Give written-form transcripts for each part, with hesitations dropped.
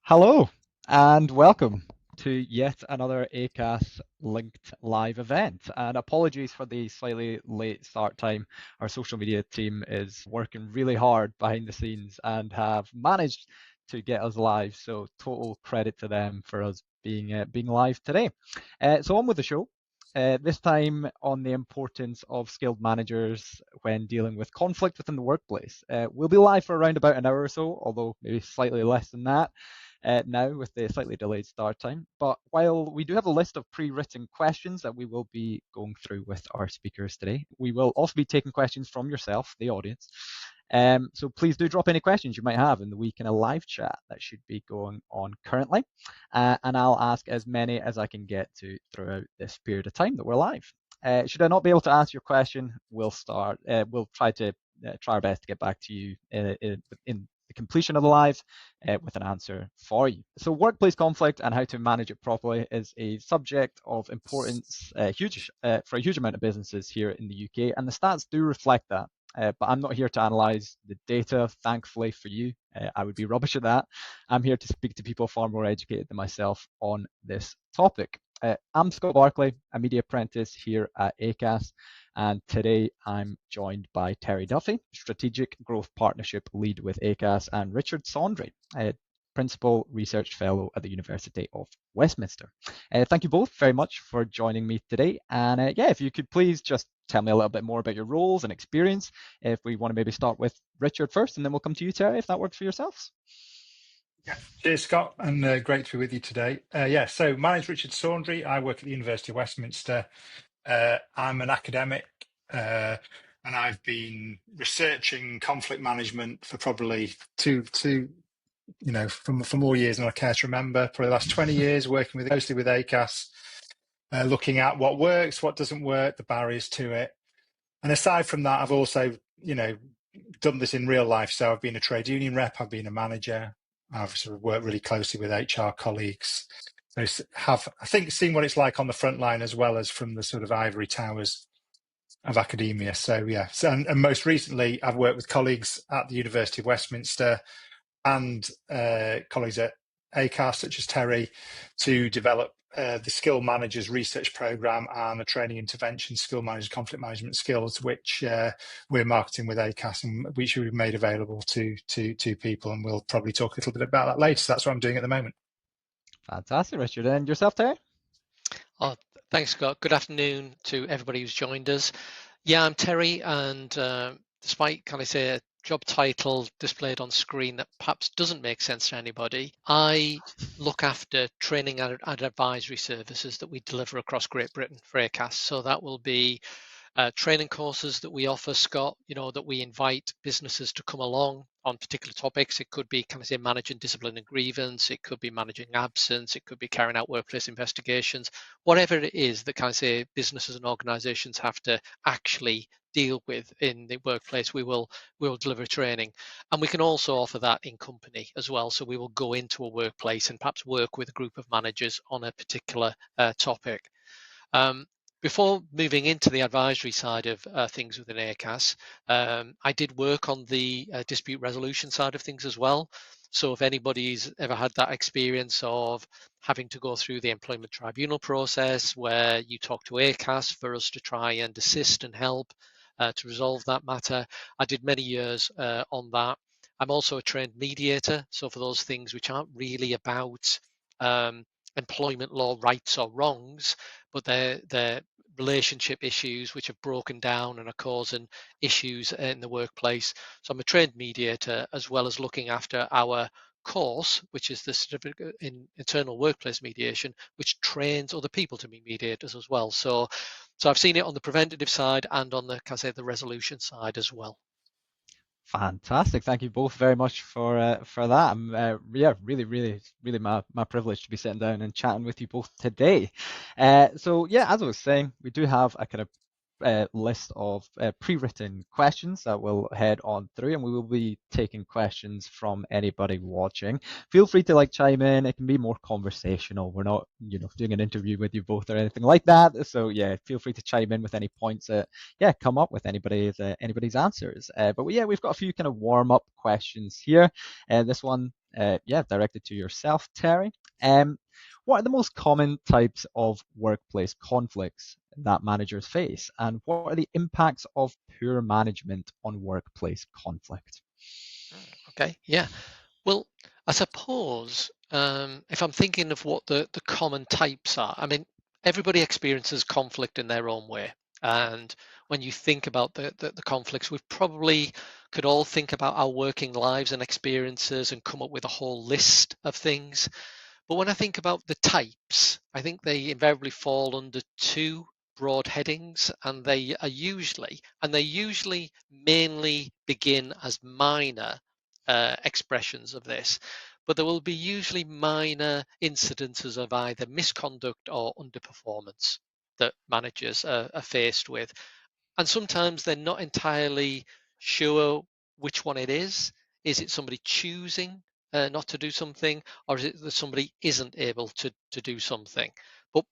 Hello and welcome to yet another ACAS linked live event. And apologies for the slightly late start time. Our social media team is working really hard behind the scenes and have managed to get us live. So total credit to them for us being live today. So on with the show. This time on the importance of skilled managers when dealing with conflict within the workplace. We'll be live for around about an hour or so, although maybe slightly less than that now with the slightly delayed start time. But while we do have a list of pre-written questions that we will be going through with our speakers today, we will also be taking questions from yourself, the audience. So please do drop any questions you might have in the week in a live chat that should be going on currently. And I'll ask as many as I can get to throughout this period of time that we're live. Should I not be able to answer your question, we'll try our best to get back to you in the completion of the live with an answer for you. So workplace conflict and how to manage it properly is a subject of importance for a huge amount of businesses here in the UK, and the stats do reflect that. But I'm not here to analyze the data, thankfully for you. I would be rubbish at that. I'm here to speak to people far more educated than myself on this topic. I'm Scott Barclay, a media apprentice here at ACAS, and today I'm joined by Terry Duffy, Strategic Growth Partnership Lead with ACAS, and Richard Saundry, Principal Research Fellow at the University of Westminster. Thank you both very much for joining me today. And if you could please just tell me a little bit more about your roles and experience. If we want to maybe start with Richard first, and then we'll come to you, Terry, if that works for yourselves. Yeah. Cheers, Scott, and great to be with you today. So my name's Richard Saundry. I work at the University of Westminster. I'm an academic, and I've been researching conflict management for probably for more years than I care to remember. Probably the last 20 years, working closely with ACAS, looking at what works, what doesn't work, the barriers to it. And aside from that, I've also, done this in real life. So I've been a trade union rep, I've been a manager, I've sort of worked really closely with HR colleagues. So have, I think, seen what it's like on the front line as well as from the sort of ivory towers of academia. And most recently, I've worked with colleagues at the University of Westminster and colleagues at ACAS, such as Terry, to develop the Skill Managers Research Programme and the Training Intervention Skill Managers Conflict Management Skills, which we're marketing with ACAS and which we've made available to people. And we'll probably talk a little bit about that later. So that's what I'm doing at the moment. Fantastic, Richard. And yourself, Terry? Oh, thanks, Scott. Good afternoon to everybody who's joined us. Yeah, I'm Terry, and despite, can I say, a job title displayed on screen that perhaps doesn't make sense to anybody, I look after training and advisory services that we deliver across Great Britain for ACAS. So that will be training courses that we offer, Scott, that we invite businesses to come along on particular topics. It could be, can I say, managing discipline and grievance. It could be managing absence. It could be carrying out workplace investigations. Whatever it is that, can I say, businesses and organizations have to actually deal with in the workplace, we will deliver training. And we can also offer that in company as well. So we will go into a workplace and perhaps work with a group of managers on a particular topic. Before moving into the advisory side of things within ACAS, I did work on the dispute resolution side of things as well. So if anybody's ever had that experience of having to go through the employment tribunal process where you talk to ACAS for us to try and assist and help to resolve that matter, I did many years on that. I'm also a trained mediator. So for those things which aren't really about employment law rights or wrongs, but they're relationship issues which have broken down and are causing issues in the workplace. So I'm a trained mediator, as well as looking after our course, which is the certificate in internal workplace mediation, which trains other people to be mediators as well. So I've seen it on the preventative side and on the, can I say, the resolution side as well. Fantastic. Thank you both very much for that. Really my privilege to be sitting down and chatting with you both today. As I was saying, we do have a kind of list of pre-written questions that we'll head on through, and we will be taking questions from anybody watching. Feel free to chime in. It can be more conversational. We're not doing an interview with you both or anything like that. So feel free to chime in with any points that come up with anybody's answers. We've got a few kind of warm-up questions here. This one directed to yourself, Terry. What are the most common types of workplace conflicts that managers face, and what are the impacts of poor management on workplace conflict? Okay, yeah. Well, I suppose if I'm thinking of what the common types are, I mean, everybody experiences conflict in their own way. And when you think about the conflicts, we probably could all think about our working lives and experiences and come up with a whole list of things. But when I think about the types, I think they invariably fall under two broad headings, and they usually mainly begin as minor expressions of this, but there will be usually minor incidences of either misconduct or underperformance that managers are faced with. And sometimes they're not entirely sure which one it is. Is it somebody choosing not to do something, or is it that somebody isn't able to do something? But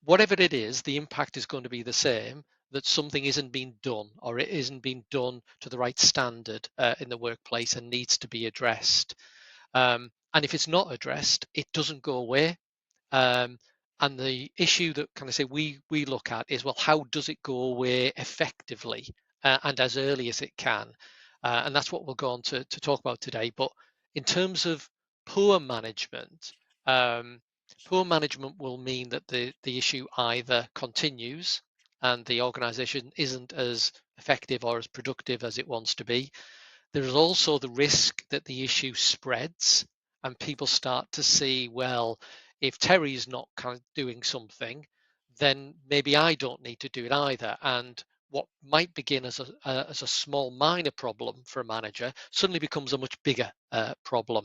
whatever it is, the impact is going to be the same, that something isn't being done, or it isn't being done to the right standard in the workplace and needs to be addressed. And if it's not addressed, it doesn't go away. Um, and the issue that kind of say we look at is, well, how does it go away effectively and as early as it can? And that's what we'll go on to talk about today. But in terms of poor management, um, poor management will mean that the issue either continues and the organization isn't as effective or as productive as it wants to be. There is also the risk that the issue spreads and people start to see, well, if Terry's not kind of doing something, then maybe I don't need to do it either. And what might begin as a small minor problem for a manager suddenly becomes a much bigger problem.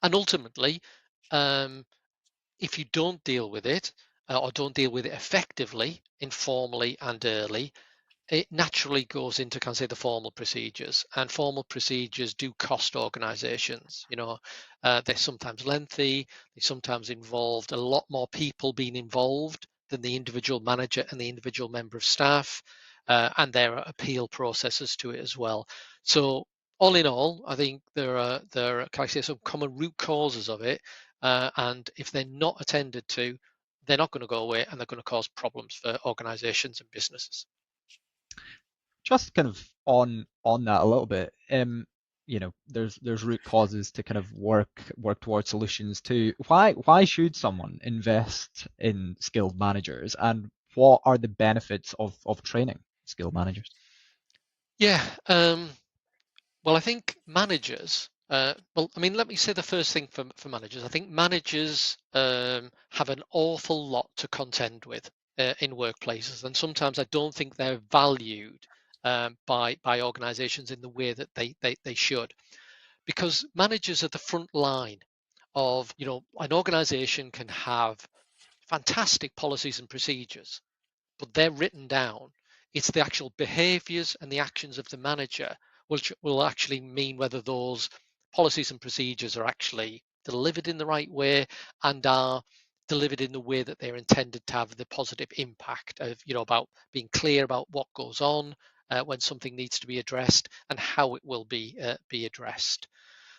And ultimately, um, if you don't deal with it or don't deal with it effectively, informally and early, it naturally goes into, can I say, the formal procedures, and formal procedures do cost organizations. They're sometimes lengthy, they sometimes involved a lot more people being involved than the individual manager and the individual member of staff, and there are appeal processes to it as well. So all in all, I think there are, can I say, some common root causes of it, and if they're not attended to, they're not going to go away, and they're going to cause problems for organizations and businesses. Just kind of on that a little bit, there's root causes to kind of work towards solutions too. Why should someone invest in skilled managers, and what are the benefits of training skilled managers? Yeah, well, I think managers. Well, I mean, let me say the first thing for managers. I think managers have an awful lot to contend with in workplaces, and sometimes I don't think they're valued by organisations in the way that they should, because managers are the front line of, an organisation can have fantastic policies and procedures, but they're written down. It's the actual behaviors and the actions of the manager which will actually mean whether those policies and procedures are actually delivered in the right way and are delivered in the way that they're intended to have the positive impact of, about being clear about what goes on when something needs to be addressed and how it will be addressed.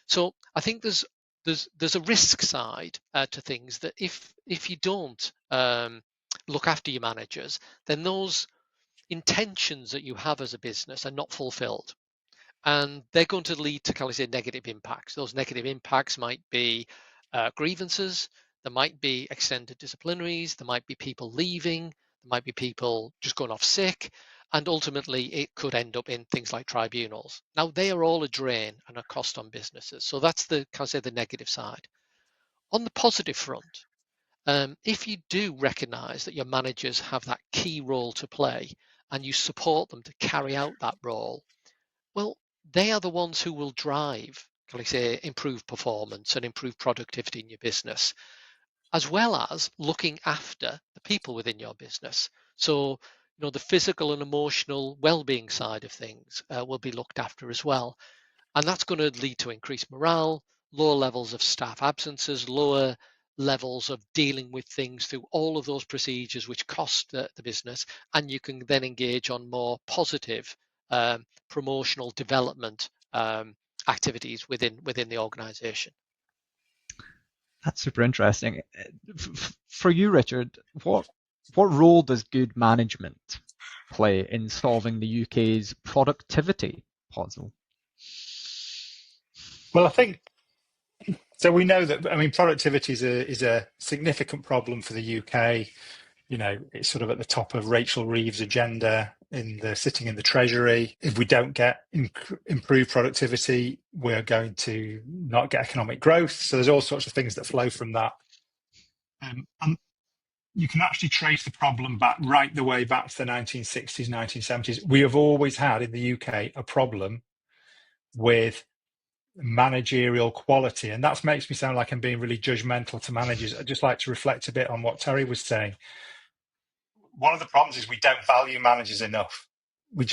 So I think there's a risk side to things, that if you don't look after your managers, then those intentions that you have as a business are not fulfilled, and they're going to lead to, can I say, negative impacts. Those negative impacts might be grievances, there might be extended disciplinaries, there might be people leaving, there might be people just going off sick, and ultimately it could end up in things like tribunals. Now, they are all a drain and a cost on businesses. So that's the, can I say, the negative side. On the positive front, if you do recognize that your managers have that key role to play and you support them to carry out that role, well, they are the ones who will drive, can I say, improve performance and improve productivity in your business, as well as looking after the people within your business. So, the physical and emotional well-being side of things will be looked after as well. And that's going to lead to increased morale, lower levels of staff absences, lower levels of dealing with things through all of those procedures which cost the business. And you can then engage on more positive promotional development activities within the organisation. That's super interesting. For you, Richard, what role does good management play in solving the UK's productivity puzzle? Well, I think so. We know that, I mean, productivity is a significant problem for the UK. You know, it's sort of at the top of Rachel Reeves' agenda sitting in the Treasury. If we don't get improved productivity, we're going to not get economic growth. So there's all sorts of things that flow from that. And you can actually trace the problem right the way back to the 1960s, 1970s. We have always had in the UK a problem with managerial quality. And that makes me sound like I'm being really judgmental to managers. I'd just like to reflect a bit on what Terry was saying. One of the problems is we don't value managers enough. We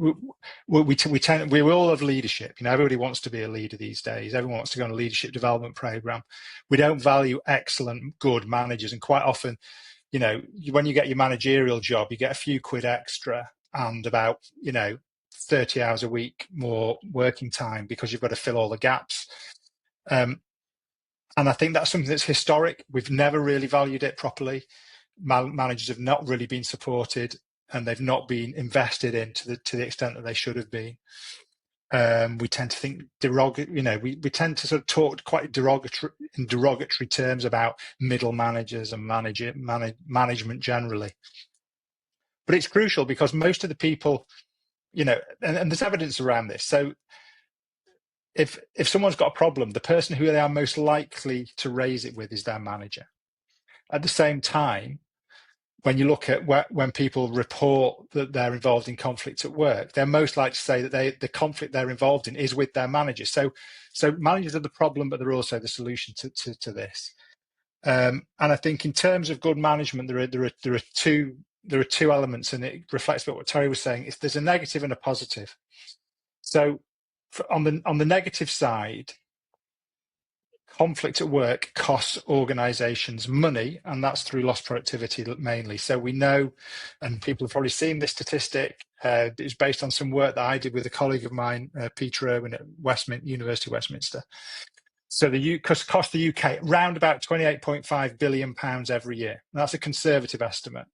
all have leadership. You know, everybody wants to be a leader these days. Everyone wants to go on a leadership development program. We don't value excellent, good managers. And quite often, you know, when you get your managerial job, you get a few quid extra and about, 30 hours a week more working time because you've got to fill all the gaps. And I think that's something that's historic. We've never really valued it properly. Managers have not really been supported and they've not been invested in to the extent that they should have been. We tend to think we tend to sort of talk quite derogatory terms about middle managers and management generally. But it's crucial because most of the people, and there's evidence around this. So if someone's got a problem, the person who they are most likely to raise it with is their manager. At the same time, when you look at when people report that they're involved in conflict at work, they're most likely to say that the conflict they're involved in is with their manager. So managers are the problem, but they're also the solution to this. And I think in terms of good management, there are two elements, and it reflects what Terry was saying. There's a negative and a positive. So on the negative side, conflict at work costs organisations money, and that's through lost productivity mainly. So we know, and people have probably seen this statistic, it's based on some work that I did with a colleague of mine, Peter Irwin at University of Westminster. So cost the UK around about £28.5 billion every year. And that's a conservative estimate.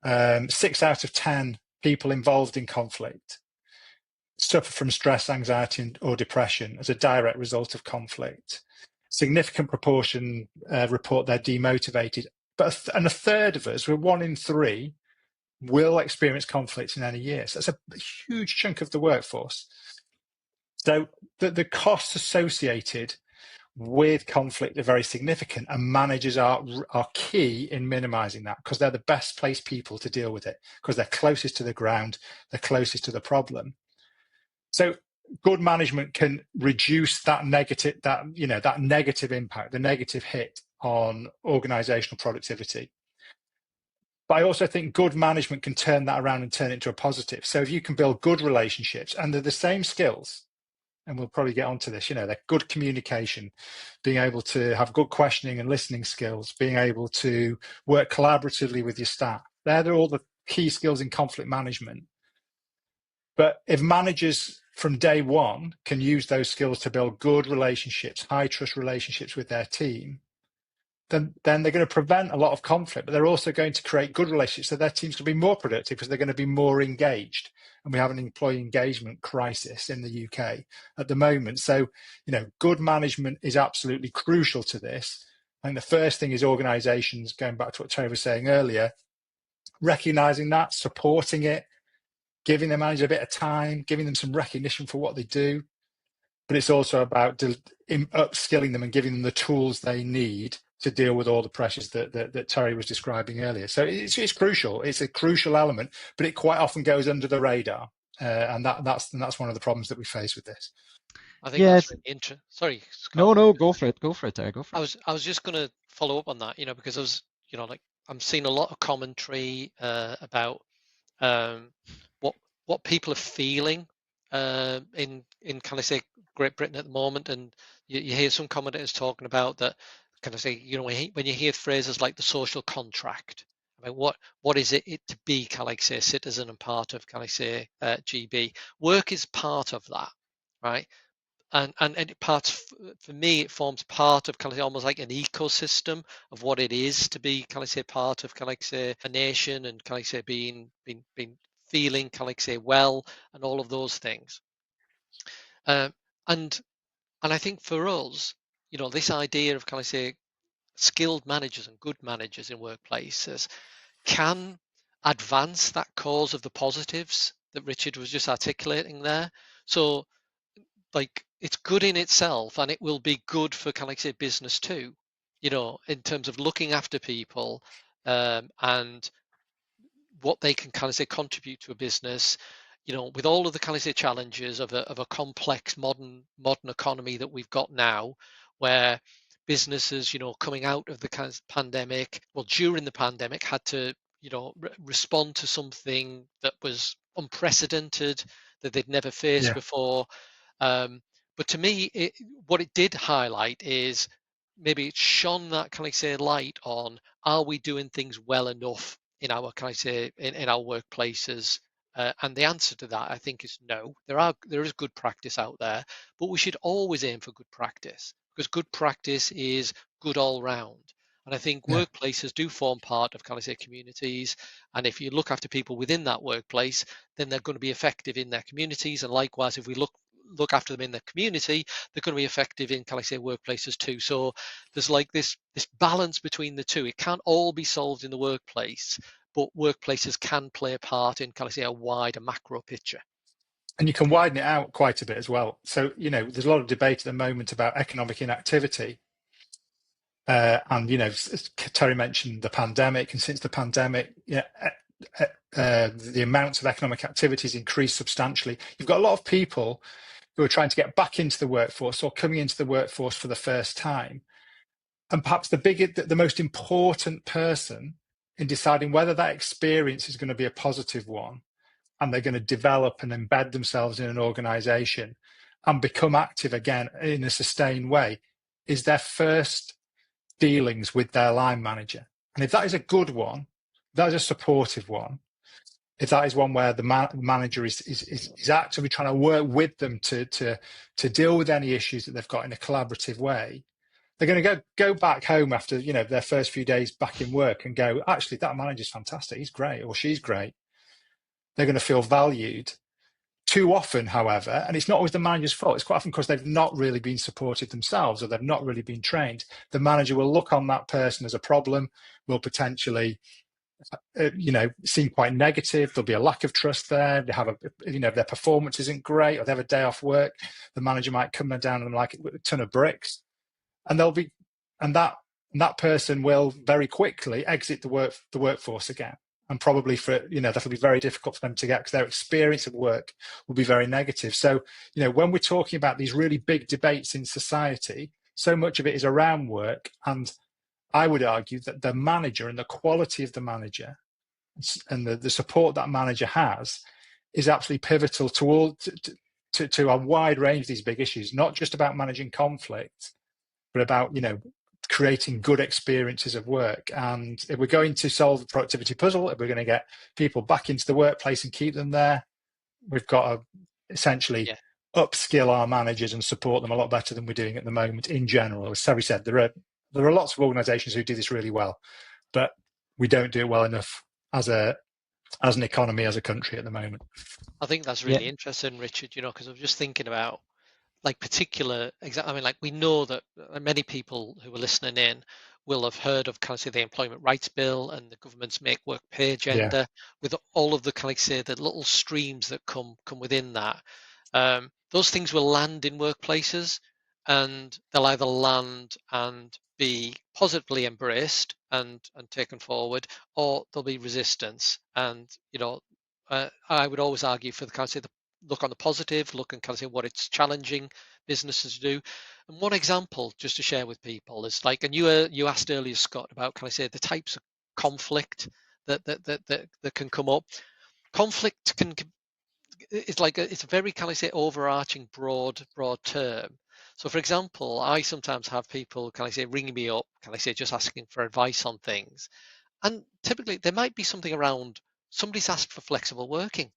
6 out of 10 people involved in conflict suffer from stress, anxiety, or depression as a direct result of conflict. Significant proportion report they're demotivated, and a third of us, 1 in 3, will experience conflict in any year. So that's a huge chunk of the workforce. So the costs associated with conflict are very significant, and managers are key in minimising that because they're the best placed people to deal with it because they're closest to the ground, they're closest to the problem. So good management can reduce that negative impact, the negative hit on organizational productivity. But I also think good management can turn that around and turn it into a positive. So if you can build good relationships, and they're the same skills, and we'll probably get onto this, they're good communication, being able to have good questioning and listening skills, being able to work collaboratively with your staff. They're all the key skills in conflict management. But if managers from day one can use those skills to build good relationships, high trust relationships with their team, then they're going to prevent a lot of conflict, but they're also going to create good relationships so their teams can be more productive because they're going to be more engaged. And we have an employee engagement crisis in the UK at the moment. So, good management is absolutely crucial to this. I think the first thing is organizations, going back to what Terry was saying earlier, recognizing that, supporting it, giving the manager a bit of time, giving them some recognition for what they do. But it's also about upskilling them and giving them the tools they need to deal with all the pressures that Terry was describing earlier. So it's crucial. It's a crucial element, but it quite often goes under the radar. And that's one of the problems that we face with this. I think that's really interesting. Sorry, Scott. No, go for it, Terry. Go for it. I was just going to follow up on that, because I was, I'm seeing a lot of commentary about what people are feeling in kind of say Great Britain at the moment, and you hear some commentators talking about that. Kind of say, when you hear phrases like the social contract, I mean, what is it to be kind of like say a citizen and part of kind of say GB? Work is part of that, right? and it for me, it forms part of kind of almost like an ecosystem of what it is to be kind of say part of kind of like say a nation, and kind of say being feeling kind of like say well, and all of those things. Um, and I think for us, this idea of kind of say skilled managers and good managers in workplaces can advance that cause of the positives that Richard was just articulating there. So like it's good in itself, and it will be good for kind of like say business too, in terms of looking after people, and what they can kind of say contribute to a business, with all of the kind of say challenges of a complex modern economy that we've got now, where businesses, coming out of the kind of pandemic, well, during the pandemic, had to, respond to something that was unprecedented, that they'd never faced Yeah. before. But to me, what it did highlight is maybe it shone that kind of say light on, are we doing things well enough in our kind of say in our workplaces? And the answer to that, I think, is no. There is good practice out there, but we should always aim for good practice, because good practice is good all round. And I think Yeah. workplaces do form part of kind of say communities. And if you look after people within that workplace, then they're going to be effective in their communities. And likewise, if we look after them in the community, they're going to be effective in kind of say workplaces too. So there's like this balance between the two. It can't all be solved in the workplace, but workplaces can play a part in kind of say a wider macro picture. And you can widen it out quite a bit as well. So, there's a lot of debate at the moment about economic inactivity. And, Terry mentioned the pandemic, and since the pandemic, the amount of economic activity has increased substantially. You've got a lot of people who are trying to get back into the workforce or coming into the workforce for the first time. And perhaps the most important person in deciding whether that experience is going to be a positive one, and they're going to develop and embed themselves in an organization and become active again in a sustained way, is their first dealings with their line manager. And if that is a good one, that is a supportive one, if that is one where the manager is actively trying to work with them to deal with any issues that they've got in a collaborative way, they're going to go back home after their first few days back in work and go, actually, that manager's fantastic, he's great, or she's great. They're going to feel valued. Too often, however, and it's not always the manager's fault, it's quite often because they've not really been supported themselves, or they've not really been trained. The manager will look on that person as a problem, will potentially seem quite negative. There'll be a lack of trust there. They have their performance isn't great, or they have a day off work, the manager might come down on them like a ton of bricks, and that person will very quickly exit the workforce again. And probably that'll be very difficult for them to get, because their experience of work will be very negative. So, when we're talking about these really big debates in society, so much of it is around work. And I would argue that the manager and the quality of the manager and the support that manager has is absolutely pivotal to a wide range of these big issues, not just about managing conflict, but about, creating good experiences of work. And if we're going to solve the productivity puzzle, if we're going to get people back into the workplace and keep them there, we've got to essentially upskill our managers and support them a lot better than we're doing at the moment in general. As Terry said, there are lots of organizations who do this really well, but we don't do it well enough as an economy, as a country at the moment. I think that's really interesting, Richard, because I was just thinking about like we know that many people who are listening in will have heard of kind of say the Employment Rights Bill and the government's Make Work Pay agenda, with all of the kind of say the little streams that come within that. Those things will land in workplaces, and they'll either land and be positively embraced and taken forward, or there'll be resistance. And I would always argue for the kind of say the look on the positive, look and kind of say what it's challenging businesses to do. And one example, just to share with people, is like, and you asked earlier, Scott, about kind of say the types of conflict that can come up. Conflict it's a very kind of say overarching broad term. So, for example, I sometimes have people kind of say ringing me up, kind of say just asking for advice on things, and typically there might be something around somebody's asked for flexible working.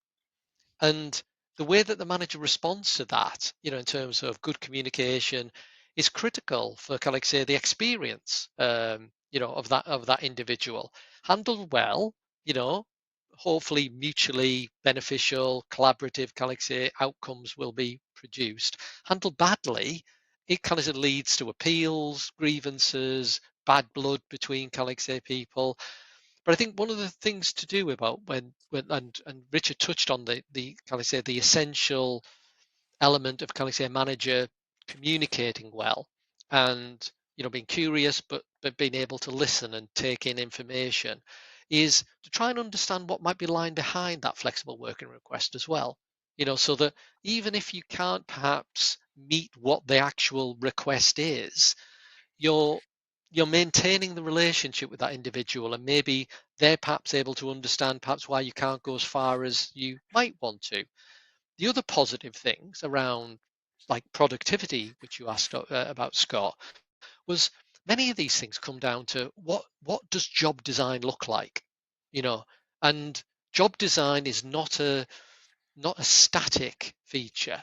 And the way that the manager responds to that, in terms of good communication, is critical for, kind of like say, the experience, of that individual. Handled well, hopefully mutually beneficial, collaborative, kind of like say, outcomes will be produced. Handled badly, it kind of leads to appeals, grievances, bad blood between, kind of like say, people. But I think one of the things to do about when and Richard touched on the kind of say the essential element of, kind of say, a manager communicating well, and being curious, but being able to listen and take in information, is to try and understand what might be lying behind that flexible working request as well. So that even if you can't perhaps meet what the actual request is, you're maintaining the relationship with that individual, and maybe they're perhaps able to understand perhaps why you can't go as far as you might want to. The other positive things around, like productivity, which you asked about, Scott, was many of these things come down to what does job design look like, you know, and job design is not a static feature.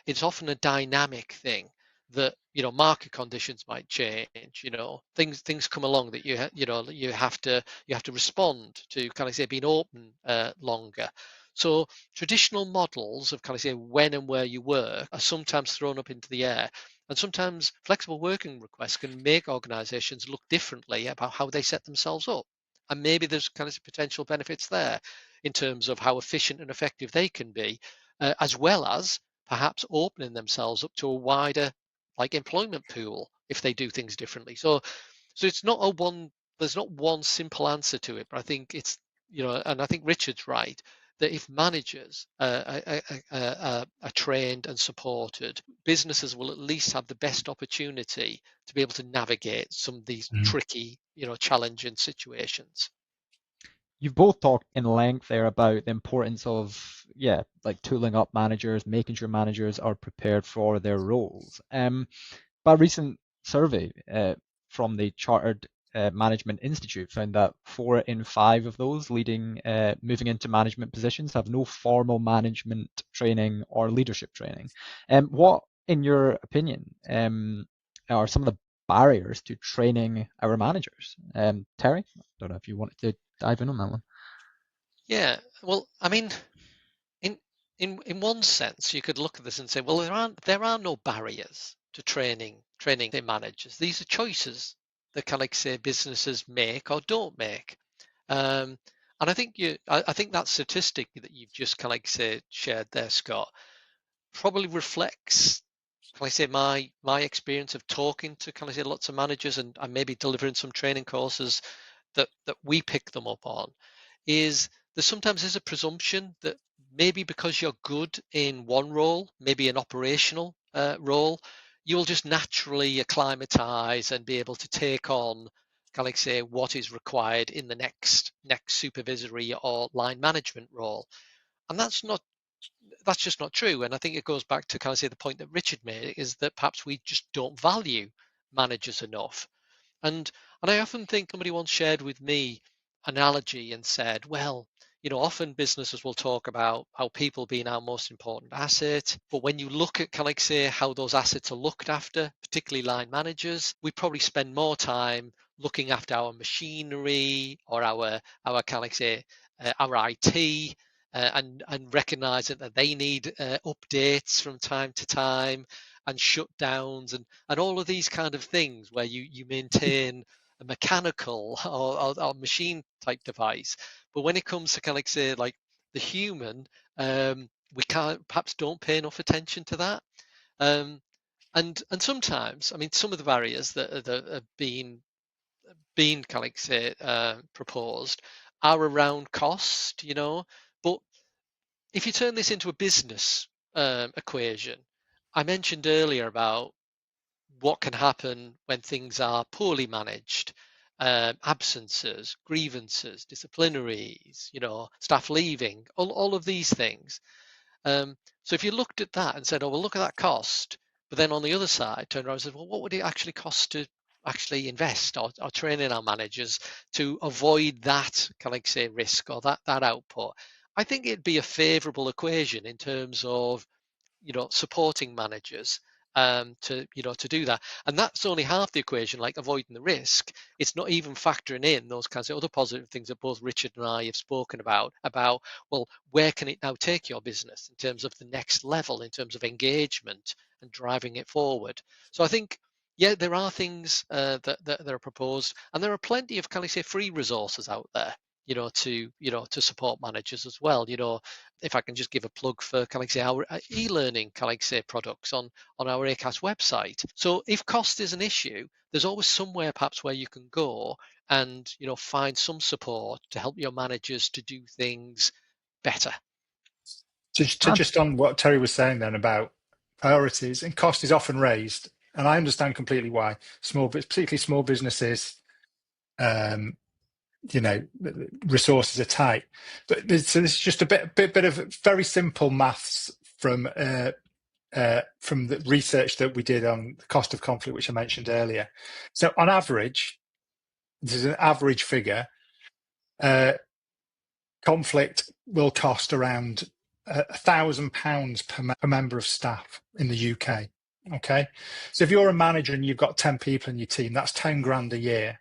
It's often a dynamic thing that, market conditions might change. Things come along that you have to respond to, kind of say, being open longer. So traditional models of, kind of say, when and where you work are sometimes thrown up into the air, and sometimes flexible working requests can make organizations look differently about how they set themselves up. And maybe there's kind of potential benefits there in terms of how efficient and effective they can be, as well as perhaps opening themselves up to a wider, like, employment pool if they do things differently. So it's not a one. There's not one simple answer to it, but I think it's, and I think Richard's right, that if managers are trained and supported, businesses will at least have the best opportunity to be able to navigate some of these tricky, challenging situations. You've both talked in length there about the importance of, yeah, like tooling up managers, making sure managers are prepared for their roles. But a recent survey from the Chartered Management Institute found that 4 in 5 of those moving into management positions have no formal management training or leadership training. What, in your opinion, are some of the barriers to training our managers? Terry, I don't know if you wanted to dive in on that one. Yeah, well, I mean, in in one sense, you could look at this and say, well, there are no barriers to training their managers. These are choices that, kind of like say, businesses make or don't make. And I think I think that statistic that you've just, kind of like say, shared there, Scott, probably reflects, can I say, my experience of talking to, kind of say, lots of managers, and maybe delivering some training courses that we pick them up on. Is there sometimes is a presumption that maybe because you're good in one role, maybe an operational role, you'll just naturally acclimatize and be able to take on, kind of like say, what is required in the next supervisory or line management role. And that's just not true. And I think it goes back to, kind of say, the point that Richard made, is that perhaps we just don't value managers enough. And I often think, somebody once shared with me an analogy and said, well, often businesses will talk about how people being our most important asset, but when you look at, kind of like say, how those assets are looked after, particularly line managers, we probably spend more time looking after our machinery or our kind of like say, our IT, and recognizing that they need updates from time to time, and shutdowns, and all of these kind of things where you maintain a mechanical or machine type device. But when it comes to, kind of like say, like the human, we can't perhaps don't pay enough attention to that. And sometimes, I mean, some of the barriers that have been kind of like say proposed are around cost, but if you turn this into a business equation, I mentioned earlier about what can happen when things are poorly managed, absences, grievances, disciplinaries, staff leaving, all of these things. So if you looked at that and said, oh, well, look at that cost, but then on the other side, turned around and said, well, what would it actually cost to actually invest or train in our managers to avoid that, kind of like say, risk or that output? I think it'd be a favourable equation in terms of, supporting managers to do that. And that's only half the equation, like avoiding the risk. It's not even factoring in those kinds of other positive things that both Richard and I have spoken about, well, where can it now take your business in terms of the next level, in terms of engagement and driving it forward. So I think, yeah, there are things that are proposed, and there are plenty of, can I say, free resources out there, to support managers as well. If I can just give a plug for, can I say, our e-learning, can I say, products on our ACAS website. So if cost is an issue, there's always somewhere perhaps where you can go and, find some support to help your managers to do things better. To just on what Terry was saying then about priorities, and cost is often raised, and I understand completely why. Particularly small businesses, resources are tight. But this is just a bit of very simple maths from the research that we did on the cost of conflict, which I mentioned earlier. So on average, this is an average figure, conflict will cost around £1,000 per member of staff in the UK. Okay, so if you're a manager and you've got 10 people in your team, that's 10 grand a year.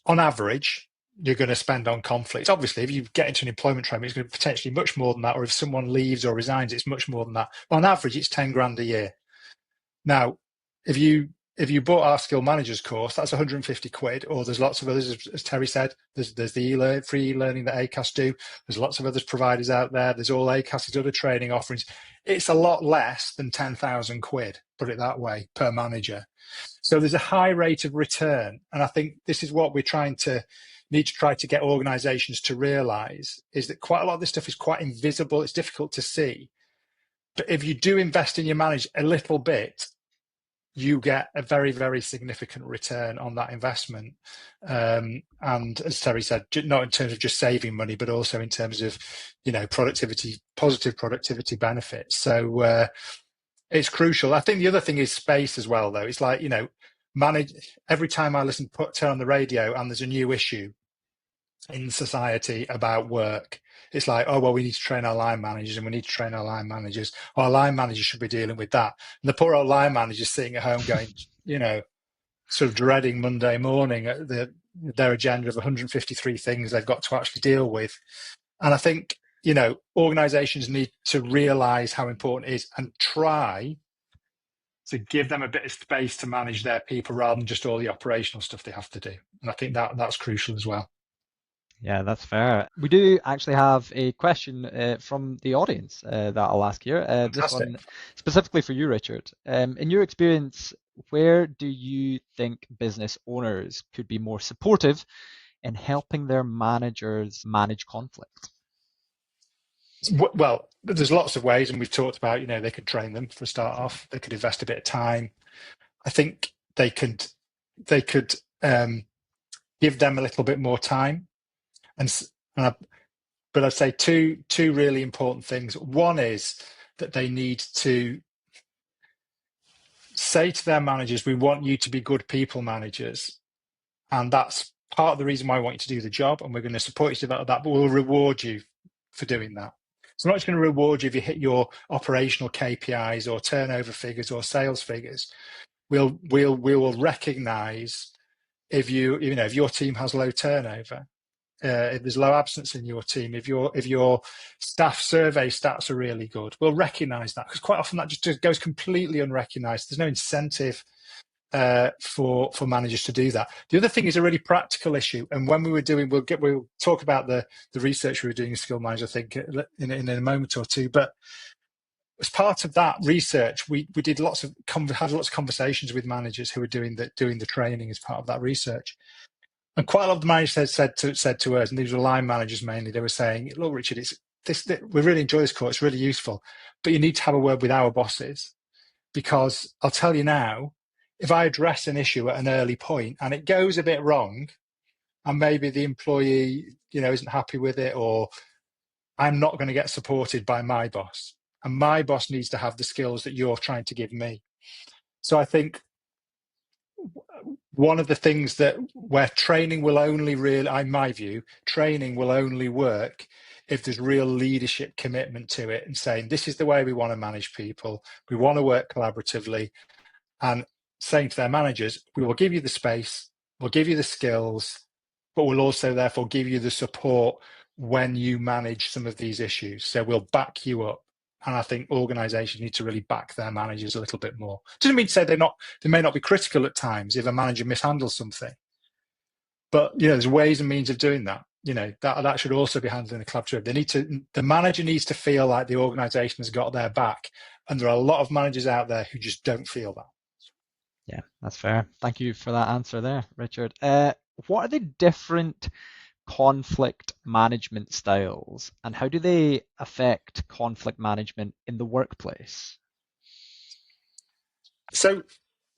On average, you're going to spend on conflict. Obviously, if you get into an employment training, it's going to be potentially much more than that. Or if someone leaves or resigns, it's much more than that. But on average, it's 10 grand a year. Now, if you bought our skill managers course, that's 150 quid, or there's lots of others, as Terry said, there's the free e-learning that ACAS do. There's lots of other providers out there. There's all ACAS's other training offerings. It's a lot less than 10,000 quid, put it that way, per manager. So there's a high rate of return. And I think this is what we're need to try to get organizations to realize, is that quite a lot of this stuff is quite invisible. It's difficult to see. But if you do invest in your manager a little bit, you get a very, very significant return on that investment. And as Terry said, not in terms of just saving money, but also in terms of, positive productivity benefits. So it's crucial. I think the other thing is space as well, though. It's like, every time I turn on the radio and there's a new issue in society about work, it's like, oh, well, we need to train our line managers and we need to train our line managers. Or our line managers should be dealing with that. And the poor old line managers sitting at home going, sort of dreading Monday morning at their agenda of 153 things they've got to actually deal with. And I think, organizations need to realize how important it is and try to give them a bit of space to manage their people rather than just all the operational stuff they have to do. And I think that's crucial as well. Yeah, that's fair. We do actually have a question from the audience that I'll ask here. This one specifically for you, Richard. In your experience, where do you think business owners could be more supportive in helping their managers manage conflict? Well, there's lots of ways, and we've talked about, they could train them for a start off. They could invest a bit of time. I think they could give them a little bit more time. But I'd say two really important things. One is that they need to say to their managers, we want you to be good people managers. And that's part of the reason why I want you to do the job. And we're going to support you to develop that, but we'll reward you for doing that. So I'm not just going to reward you if you hit your operational KPIs or turnover figures or sales figures. We will recognise if your team has low turnover, if there's low absence in your team, if your staff survey stats are really good, we'll recognise that, because quite often that just goes completely unrecognised. There's no incentive for managers to do that. The other thing is a really practical issue, and when we were doing, we'll talk about the research we were doing in Skill Managers, I think, in a moment or two. But as part of that research, we did had lots of conversations with managers who were doing the training as part of that research. And quite a lot of the managers said to us, and these were line managers mainly, they were saying, look, Richard, we really enjoy this course, it's really useful, but you need to have a word with our bosses, because I'll tell you now, if I address an issue at an early point and it goes a bit wrong, and maybe the employee, isn't happy with it, or I'm not going to get supported by my boss, and my boss needs to have the skills that you're trying to give me. So I think one of the things that where training will only really, in my view, training will only work if there's real leadership commitment to it and saying, this is the way we want to manage people. We want to work collaboratively, and saying to their managers, we will give you the space, we'll give you the skills, but we'll also therefore give you the support when you manage some of these issues. So we'll back you up. And I think organizations need to really back their managers a little bit more. Doesn't mean to say they may not be critical at times if a manager mishandles something. But there's ways and means of doing that. That should also be handled in a collaborative. The manager needs to feel like the organization has got their back. And there are a lot of managers out there who just don't feel that. Yeah, that's fair. Thank you for that answer there, Richard. What are the different conflict management styles, and how do they affect conflict management in the workplace? So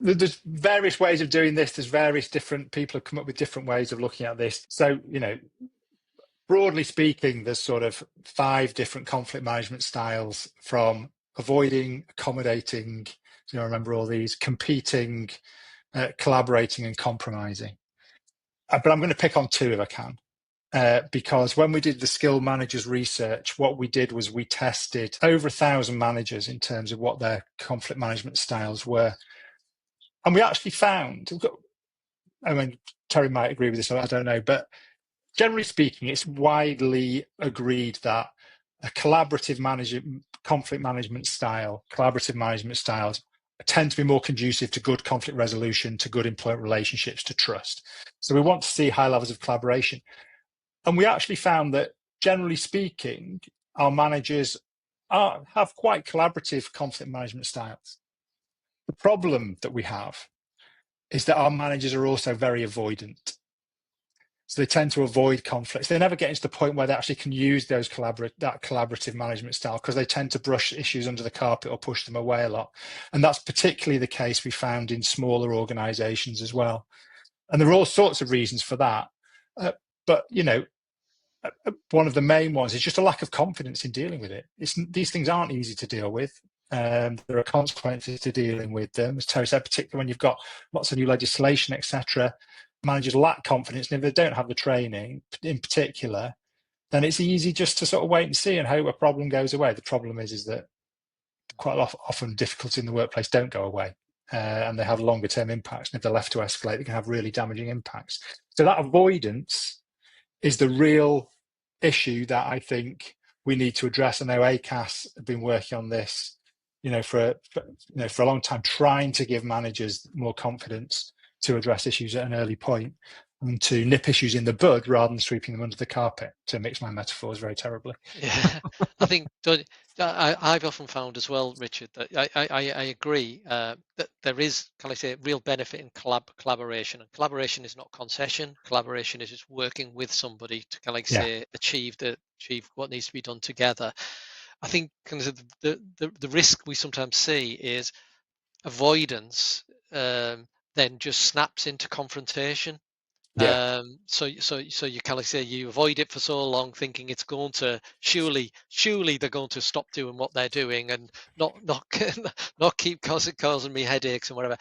there's various ways of doing this. There's various different people have come up with different ways of looking at this. So, broadly speaking, there's sort of 5 different conflict management styles, from avoiding, accommodating, remember all these, competing, collaborating, and compromising. But I'm going to pick on 2 if I can. Because when we did the skill managers research, what we did was we tested over 1,000 managers in terms of what their conflict management styles were. And we actually found, Terry might agree with this, I don't know, but generally speaking, it's widely agreed that a collaborative conflict management styles tend to be more conducive to good conflict resolution, to good employment relationships, to trust. So we want to see high levels of collaboration. And we actually found that, generally speaking, our managers have quite collaborative conflict management styles. The problem that we have is that our managers are also very avoidant. So they tend to avoid conflicts. They never get into the point where they actually can use that collaborative management style, because they tend to brush issues under the carpet or push them away a lot. And that's particularly the case we found in smaller organizations as well. And there are all sorts of reasons for that. But one of the main ones is just a lack of confidence in dealing with it. These things aren't easy to deal with. There are consequences to dealing with them, as Terry said, particularly when you've got lots of new legislation, etc. Managers lack confidence, and if they don't have the training, in particular, then it's easy just to sort of wait and see and hope a problem goes away. The problem is that quite often difficulties in the workplace don't go away, and they have longer term impacts. And if they're left to escalate, they can have really damaging impacts. So that avoidance is the real issue that I think we need to address. I know ACAS have been working on this, for a long time, trying to give managers more confidence to address issues at an early point and to nip issues in the bud rather than sweeping them under the carpet, to mix my metaphors very terribly. Yeah, I think I've often found as well, Richard, that I agree that there is, can I say, real benefit in collaboration. And collaboration is not concession. Collaboration is just working with somebody to, can I say, achieve what needs to be done together. I think kind of the risk we sometimes see is avoidance then just snaps into confrontation. So you kind of say you avoid it for so long, thinking it's going to surely they're going to stop doing what they're doing and not not keep causing me headaches and whatever.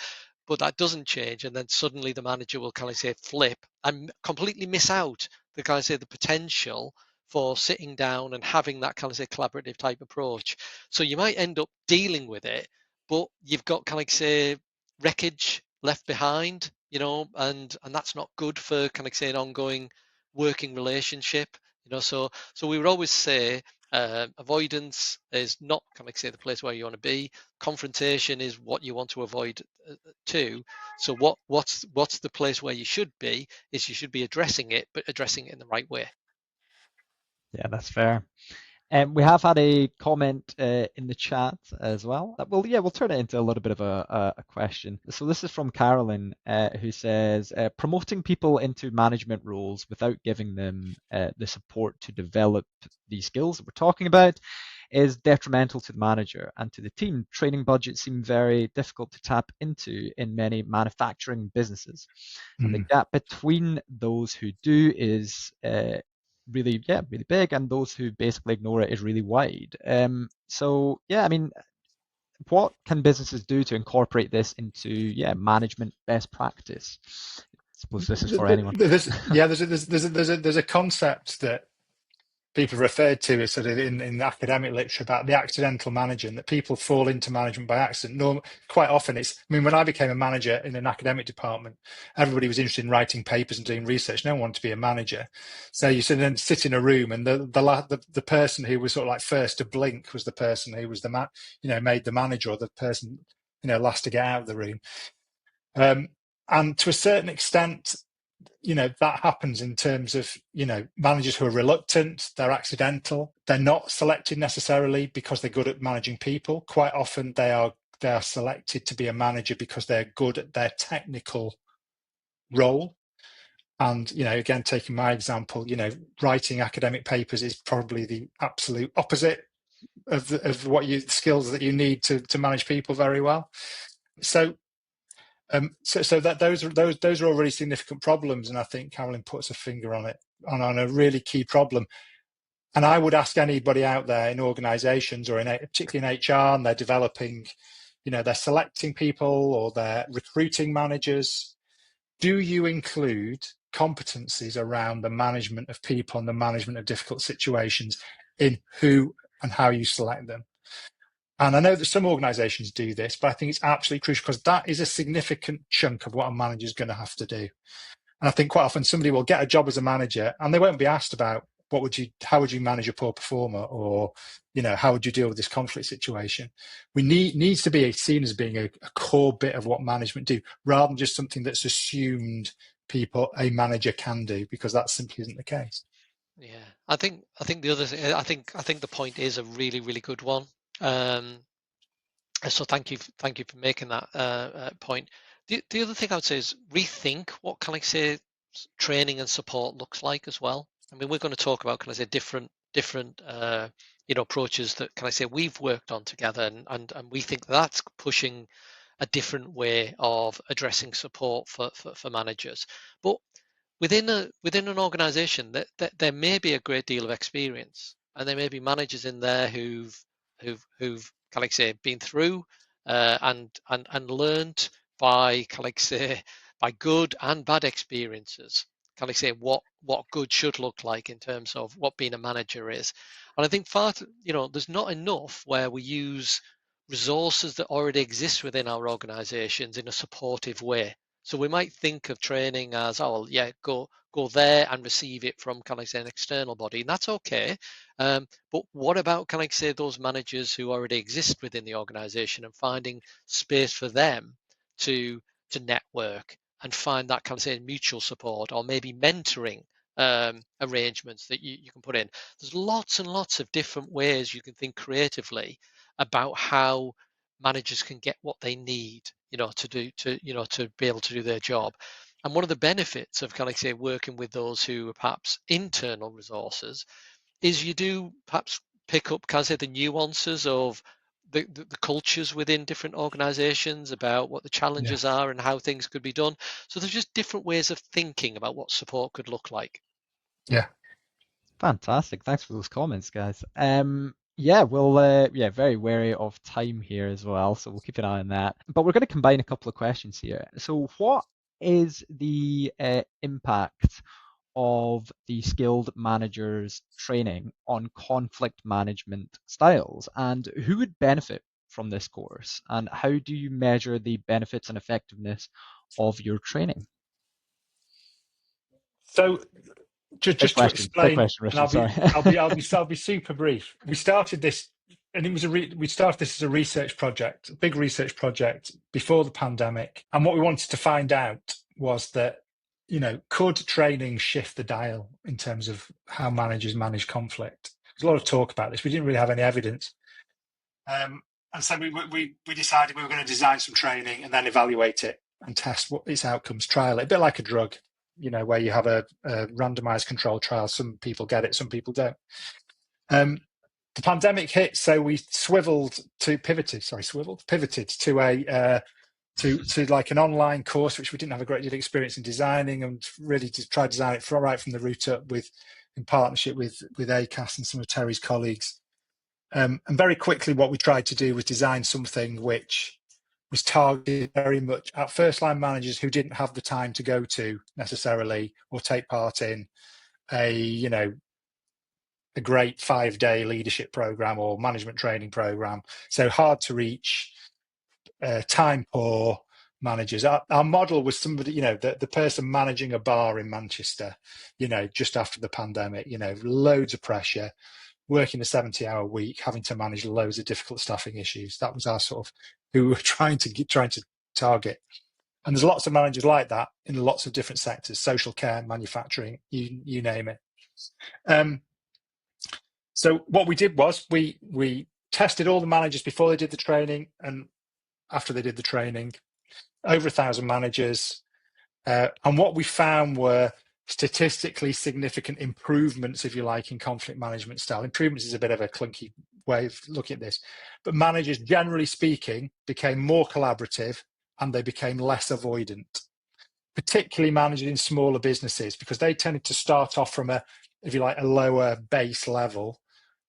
But that doesn't change, and then suddenly the manager will kind of say flip and completely miss out the kind of say the potential for sitting down and having that kind of say collaborative type approach. So you might end up dealing with it, but you've got kind of say wreckage left behind, and that's not good for, can I say, an ongoing working relationship. So we would always say avoidance is not, can I say, the place where you want to be. Confrontation is what you want to avoid too. So what's the place where you should be is you should be addressing it, but addressing it in the right way. Yeah, that's fair. We have had a comment in the chat as well. We'll turn it into a little bit of a question. So this is from Carolyn, who says, promoting people into management roles without giving them the support to develop these skills that we're talking about is detrimental to the manager and to the team. Training budgets seem very difficult to tap into in many manufacturing businesses. And the gap between those who do is really big, and those who basically ignore it is really wide. So yeah, I mean, what can businesses do to incorporate this into management best practice? I suppose this is for anyone. There's a concept that people referred to as sort of in academic literature about the accidental manager, and that people fall into management by accident. Quite often when I became a manager in an academic department, everybody was interested in writing papers and doing research. No one wanted to be a manager. So you sit in a room, and the person who was sort of like first to blink was the person who was made the manager, or the person, last to get out of the room. And to a certain extent, that happens in terms of, managers who are reluctant, they're accidental, they're not selected necessarily because they're good at managing people. Quite often they are selected to be a manager because they're good at their technical role. And, again, taking my example, writing academic papers is probably the absolute opposite of what skills that you need to manage people very well. So that those are all really significant problems, and I think Carolyn puts a finger on it, on a really key problem. And I would ask anybody out there in organisations, or particularly in HR, and they're developing, they're selecting people or they're recruiting managers. Do you include competencies around the management of people and the management of difficult situations in who and how you select them? And I know that some organisations do this, but I think it's absolutely crucial, because that is a significant chunk of what a manager is going to have to do. And I think quite often somebody will get a job as a manager and they won't be asked about how would you manage a poor performer, or how would you deal with this conflict situation. Needs to be seen as being a core bit of what management do, rather than just something that's assumed a manager can do, because that simply isn't the case. Yeah, I think the other thing, I think the point is a really, really good one. So thank you for making that point. The other thing I would say is rethink what, can I say, training and support looks like as well. I mean, we're going to talk about, can I say, different approaches that, can I say, we've worked on together, and we think that's pushing a different way of addressing support for managers. But within an organization, that there may be a great deal of experience, and there may be managers in there who've can I say, been through and learned by, can I say, by good and bad experiences, can I say, what good should look like in terms of what being a manager is. And I think there's not enough where we use resources that already exist within our organizations in a supportive way. So we might think of training as, oh, yeah, go there and receive it from, can I say, an external body, and that's okay. But what about, can I say, those managers who already exist within the organization, and finding space for them to network and find that, can I say, mutual support, or maybe mentoring arrangements that you can put in. There's lots and lots of different ways you can think creatively about how managers can get what they need, to be able to do their job. And one of the benefits of, can I say, working with those who are perhaps internal resources is you do perhaps pick up, can I say, the nuances of the cultures within different organizations, about what the challenges are and how things could be done. So there's just different ways of thinking about what support could look like. Yeah. Fantastic. Thanks for those comments, guys. Very wary of time here as well, so we'll keep an eye on that. But we're going to combine a couple of questions here. So what is the impact of the skilled managers training on conflict management styles, and who would benefit from this course, and how do you measure the benefits and effectiveness of your training? So just to Big explain, question, and Richard. Sorry. I'll be super brief. We started this, and we started this as a research project, a big research project before the pandemic. And what we wanted to find out was that, could training shift the dial in terms of how managers manage conflict? There's a lot of talk about this. We didn't really have any evidence, and so we decided we were going to design some training and then evaluate it and test what its outcomes, trial it, a bit like a drug, where you have a randomized control trial. Some people get it, some people don't. The pandemic hit, so we pivoted to a to like an online course, which we didn't have a great deal of experience in designing, and really to try to design it right from the root up, in partnership with ACAS and some of Terry's colleagues. And very quickly, what we tried to do was design something which was targeted very much at first line managers who didn't have the time to go to necessarily or take part in a great 5-day leadership program or management training program. So hard to reach, time poor managers. Our model was somebody, the person managing a bar in Manchester, just after the pandemic, loads of pressure, working a 70-hour week, having to manage loads of difficult staffing issues. That was our sort of who we were trying to target. And there's lots of managers like that in lots of different sectors: social care, manufacturing, you name it. So what we did was we tested all the managers before they did the training and after they did the training, over 1,000 managers. And what we found were statistically significant improvements, if you like, in conflict management style. Improvements is a bit of a clunky way of looking at this, but managers, generally speaking, became more collaborative and they became less avoidant, particularly managers in smaller businesses, because they tended to start off from a lower base level,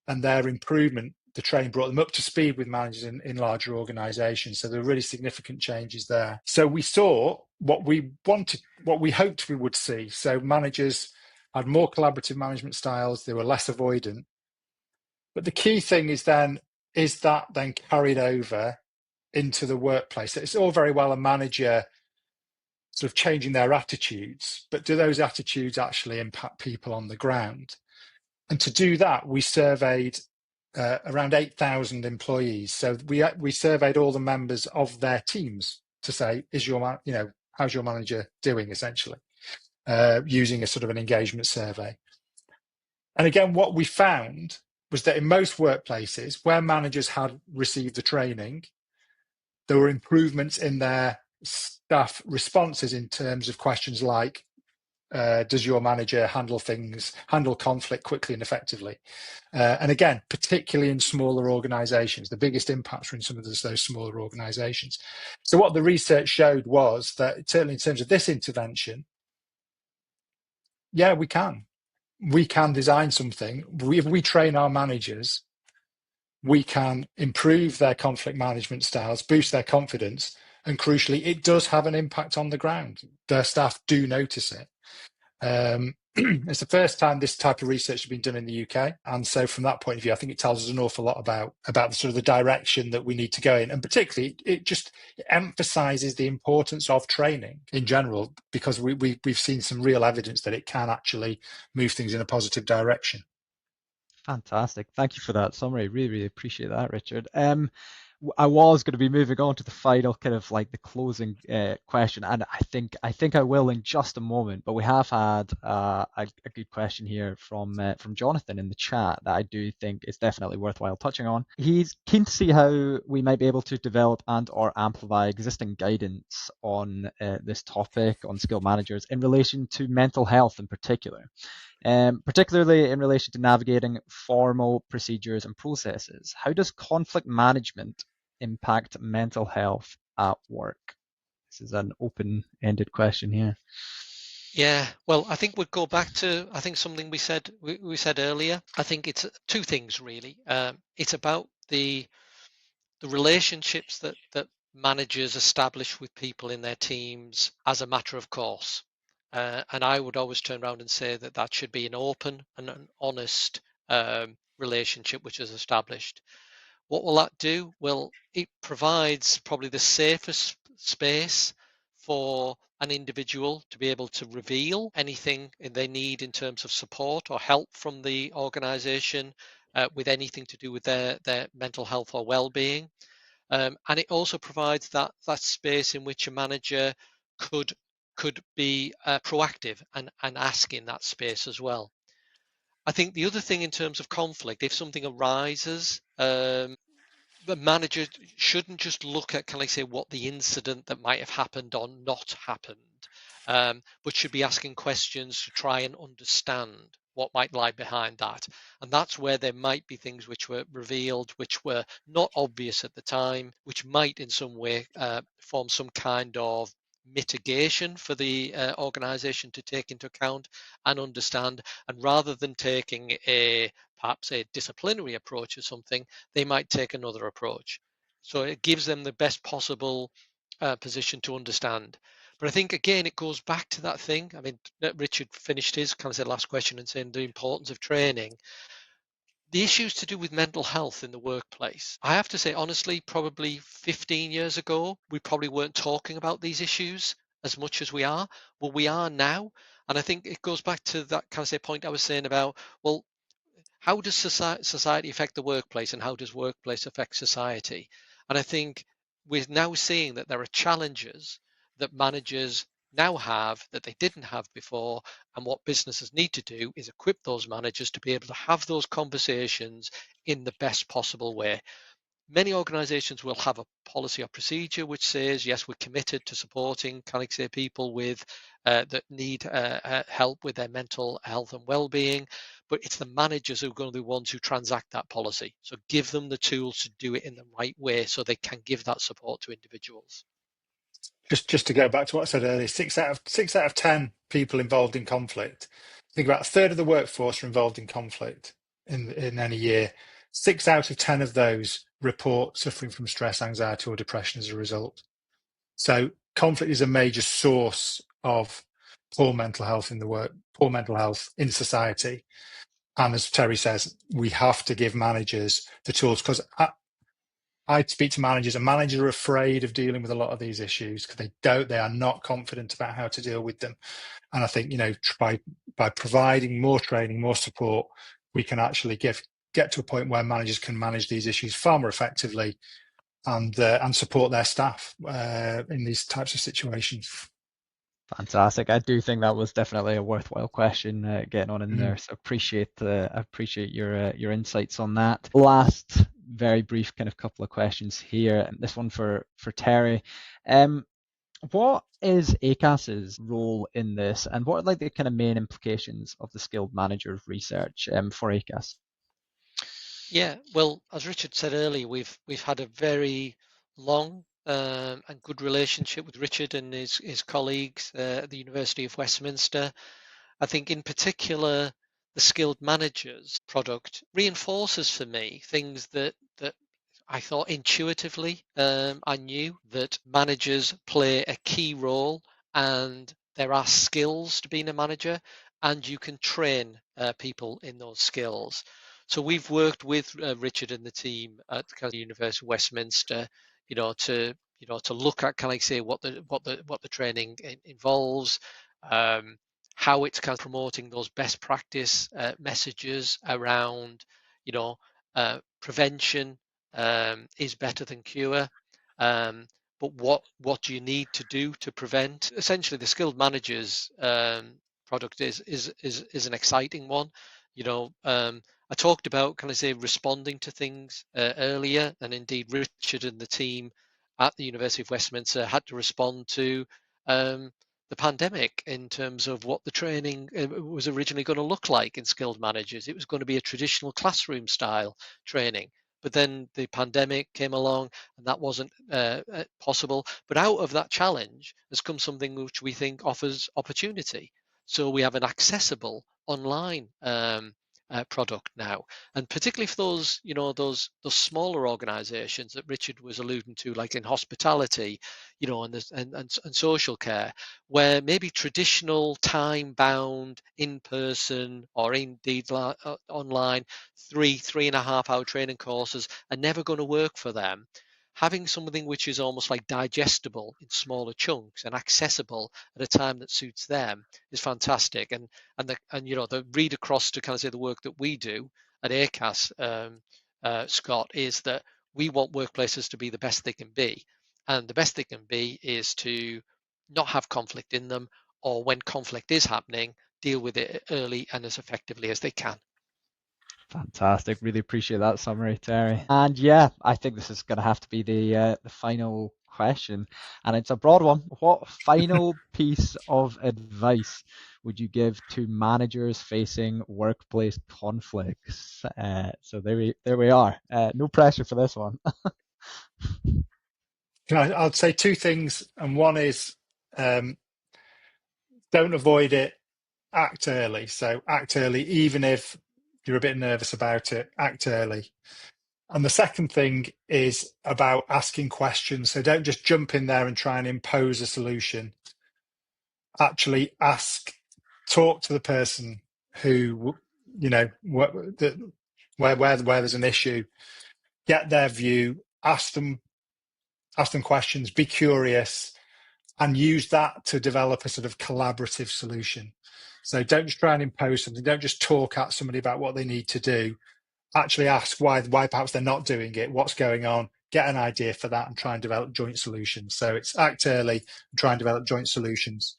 and their improvement, the training brought them up to speed with managers in larger organizations. So there were really significant changes there. So we saw what we wanted, what we hoped we would see. So managers had more collaborative management styles, they were less avoidant. But the key thing is that then carried over into the workplace. It's all very well a manager sort of changing their attitudes, but do those attitudes actually impact people on the ground? And to do that, we surveyed around 8,000 employees. So we surveyed all the members of their teams to say, how's your manager doing, essentially, using a sort of an engagement survey. And again, what we found was that in most workplaces where managers had received the training, there were improvements in their staff responses in terms of questions like, does your manager handle conflict quickly and effectively? And again, particularly in smaller organizations, the biggest impacts are in some of those smaller organizations. So what the research showed was that certainly in terms of this intervention, yeah, we can design something. If we train our managers, we can improve their conflict management styles, boost their confidence, and crucially, it does have an impact on the ground. Their staff do notice it. It's the first time this type of research has been done in the UK, and so from that point of view, I think it tells us an awful lot about the sort of the direction that we need to go in, and particularly it just emphasises the importance of training in general, because we've seen some real evidence that it can actually move things in a positive direction. Fantastic. Thank you for that summary. Really, really appreciate that, Richard. I was going to be moving on to the final kind of like the closing question, and I think I will in just a moment. But we have had a good question here from Jonathan in the chat that I do think is definitely worthwhile touching on. He's keen to see how we might be able to develop and or amplify existing guidance on this topic on skilled managers in relation to mental health in particular. Particularly in relation to navigating formal procedures and processes. How does conflict management impact mental health at work? This is an open-ended question here. Yeah, well, I think we'd go back to something we said earlier. I think it's two things really. It's about the relationships that managers establish with people in their teams as a matter of course. And I would always turn around and say that should be an open and an honest relationship which is established. What will that do? Well, it provides probably the safest space for an individual to be able to reveal anything they need in terms of support or help from the organization with anything to do with their mental health or well-being. And it also provides that space in which a manager could be proactive and ask in that space as well. I think the other thing in terms of conflict, if something arises, the manager shouldn't just look at, can I say, what the incident that might have happened or not happened, but should be asking questions to try and understand what might lie behind that. And that's where there might be things which were revealed, which were not obvious at the time, which might in some way form some kind of mitigation for the organization to take into account and understand. And rather than taking a perhaps a disciplinary approach or something, they might take another approach. So it gives them the best possible position to understand. But I think again it goes back to that thing. I mean, Richard finished his kind of said last question and saying the importance of training. The issues to do with mental health in the workplace. I have to say, honestly, probably 15 years ago, we probably weren't talking about these issues as much as we are. Well, we are now. And I think it goes back to that kind of say point I was saying about, well, how does society affect the workplace and how does workplace affect society? And I think we're now seeing that there are challenges that managers now have that they didn't have before. And what businesses need to do is equip those managers to be able to have those conversations in the best possible way. Many organizations will have a policy or procedure which says, yes, we're committed to supporting, can I say, people with that need help with their mental health and well-being, but it's the managers who are going to be the ones who transact that policy. So give them the tools to do it in the right way so they can give that support to individuals. Just to go back to what I said earlier, six out of 10 people involved in conflict. Think about a third of the workforce are involved in conflict in any year. 6 out of 10 of those report suffering from stress, anxiety, or depression as a result. So conflict is a major source of poor mental health poor mental health in society. And as Terry says, we have to give managers the tools, because I speak to managers, and managers are afraid of dealing with a lot of these issues because they are not confident about how to deal with them. And I think, by providing more training, more support, we can actually get to a point where managers can manage these issues far more effectively and support their staff in these types of situations. Fantastic. I do think that was definitely a worthwhile question getting on in there. So appreciate your insights on that. Last, very brief kind of couple of questions here. This one for Terry. What is ACAS's role in this, and what are like the kind of main implications of the skilled manager research for ACAS? Yeah, well, as Richard said earlier, we've had a very long and good relationship with Richard and his colleagues at the University of Westminster. I think in particular, the skilled managers product reinforces for me things that I thought intuitively I knew that managers play a key role and there are skills to being a manager and you can train people in those skills. So we've worked with Richard and the team at the University of Westminster, to look at, can I say, what the training involves, how it's kind of promoting those best practice messages around, prevention is better than cure. But what do you need to do to prevent? Essentially, the skilled managers product is an exciting one. I talked about, can I say, responding to things earlier, and indeed Richard and the team at the University of Westminster had to respond to the pandemic in terms of what the training was originally going to look like in skilled managers. It was going to be a traditional classroom style training. But then the pandemic came along and that wasn't possible. But out of that challenge has come something which we think offers opportunity. So we have an accessible online product now, and particularly for those those smaller organizations that Richard was alluding to, like in hospitality, and social care, where maybe traditional time bound in person or indeed online 3.5 hour training courses are never going to work for them. Having something which is almost like digestible in smaller chunks and accessible at a time that suits them is fantastic. And the read across to kind of say the work that we do at ACAS, Scott, is that we want workplaces to be the best they can be, and the best they can be is to not have conflict in them, or when conflict is happening, deal with it early and as effectively as they can. Fantastic. Really appreciate that summary, Terry. And yeah, I think this is going to have to be the final question, and it's a broad one. What final piece of advice would you give to managers facing workplace conflicts? So there we are. No pressure for this one. I'll say two things, and one is don't avoid it. Act early. So act early, even if you're a bit nervous about it, act early. And the second thing is about asking questions. So don't just jump in there and try and impose a solution. Actually talk to the person who, where there's an issue, get their view, ask them questions, be curious, and use that to develop a sort of collaborative solution. So don't just try and impose something. Don't just talk at somebody about what they need to do. Actually ask why perhaps they're not doing it, what's going on, get an idea for that, and try and develop joint solutions. So it's act early and try and develop joint solutions.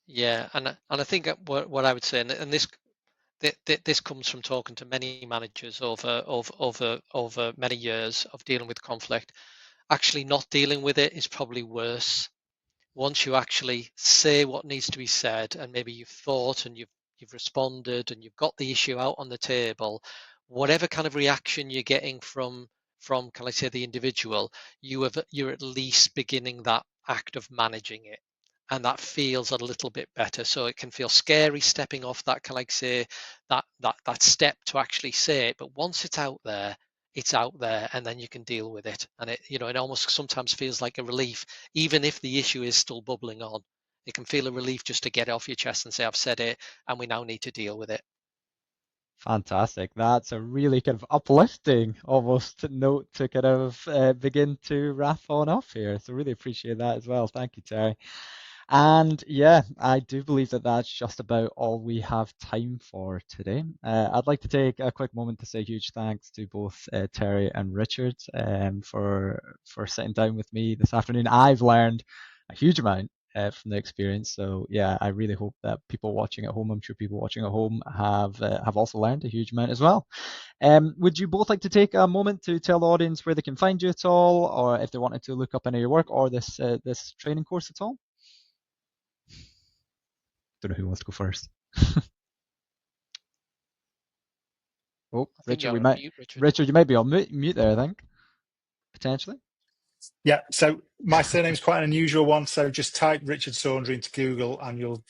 Yeah, and I think what I would say, and this comes from talking to many managers over many years of dealing with conflict. Actually, not dealing with it is probably worse. Once you actually say what needs to be said, and maybe you've thought and you've responded and you've got the issue out on the table, whatever kind of reaction you're getting from can I say the individual, you're at least beginning that act of managing it, and that feels a little bit better. So it can feel scary stepping off that, can I say, that step to actually say it, but once it's out there, and then you can deal with it. And it almost sometimes feels like a relief, even if the issue is still bubbling on. It can feel a relief just to get it off your chest and say, I've said it, and we now need to deal with it. Fantastic. That's a really kind of uplifting almost note to kind of begin to wrap on off here. So really appreciate that as well. Thank you, Terry. And yeah, I do believe that that's just about all we have time for today. I'd like to take a quick moment to say huge thanks to both Terry and Richard for sitting down with me this afternoon. I've learned a huge amount from the experience. So yeah, I really hope that people watching at home, I'm sure people watching at home have also learned a huge amount as well. Would you both like to take a moment to tell the audience where they can find you at all, or if they wanted to look up any of your work or this training course at all? Don't know who wants to go first. Oh, Richard, Richard, you might be on mute there, I think, potentially. Yeah, so my surname's quite an unusual one, so just type Richard Saundry into Google and you'll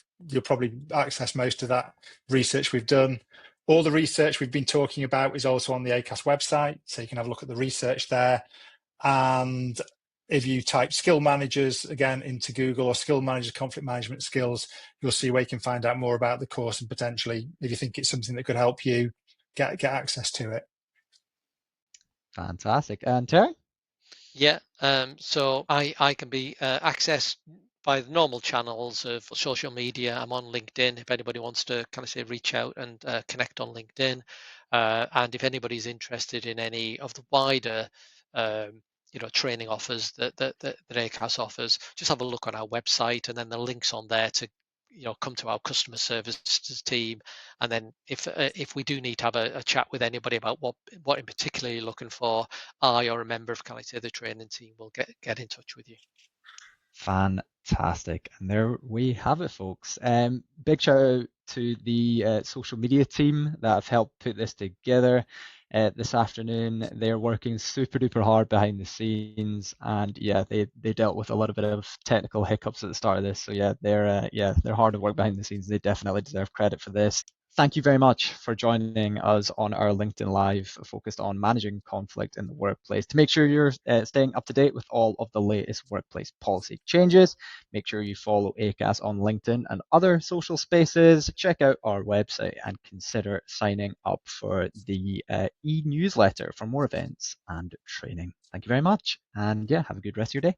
probably access most of that research we've done. All the research we've been talking about is also on the ACAS website, so you can have a look at the research there. And if you type skill managers again into Google, or skill managers conflict management skills, you'll see where you can find out more about the course, and potentially, if you think it's something that could help you, get access to it. Fantastic. And Terry? Yeah, so I can be accessed by the normal channels of social media. I'm on LinkedIn if anybody wants to kind of say reach out and connect on LinkedIn. And if anybody's interested in any of the wider training offers that ACAS offers, just have a look on our website, and then the links on there to come to our customer services team. And then if we do need to have a chat with anybody about what in particular you're looking for, I or a member of, can I say, the training team will get in touch with you. Fantastic. And there we have it, folks. Big shout out to the social media team that have helped put this together this afternoon. They're working super duper hard behind the scenes, and yeah, they dealt with a little bit of technical hiccups at the start of this. So yeah, they're hard at work behind the scenes. They definitely deserve credit for this. Thank you very much for joining us on our LinkedIn Live focused on managing conflict in the workplace. To make sure you're staying up to date with all of the latest workplace policy changes, make sure you follow ACAS on LinkedIn and other social spaces. Check out our website and consider signing up for the e-newsletter for more events and training. Thank you very much, and yeah, have a good rest of your day.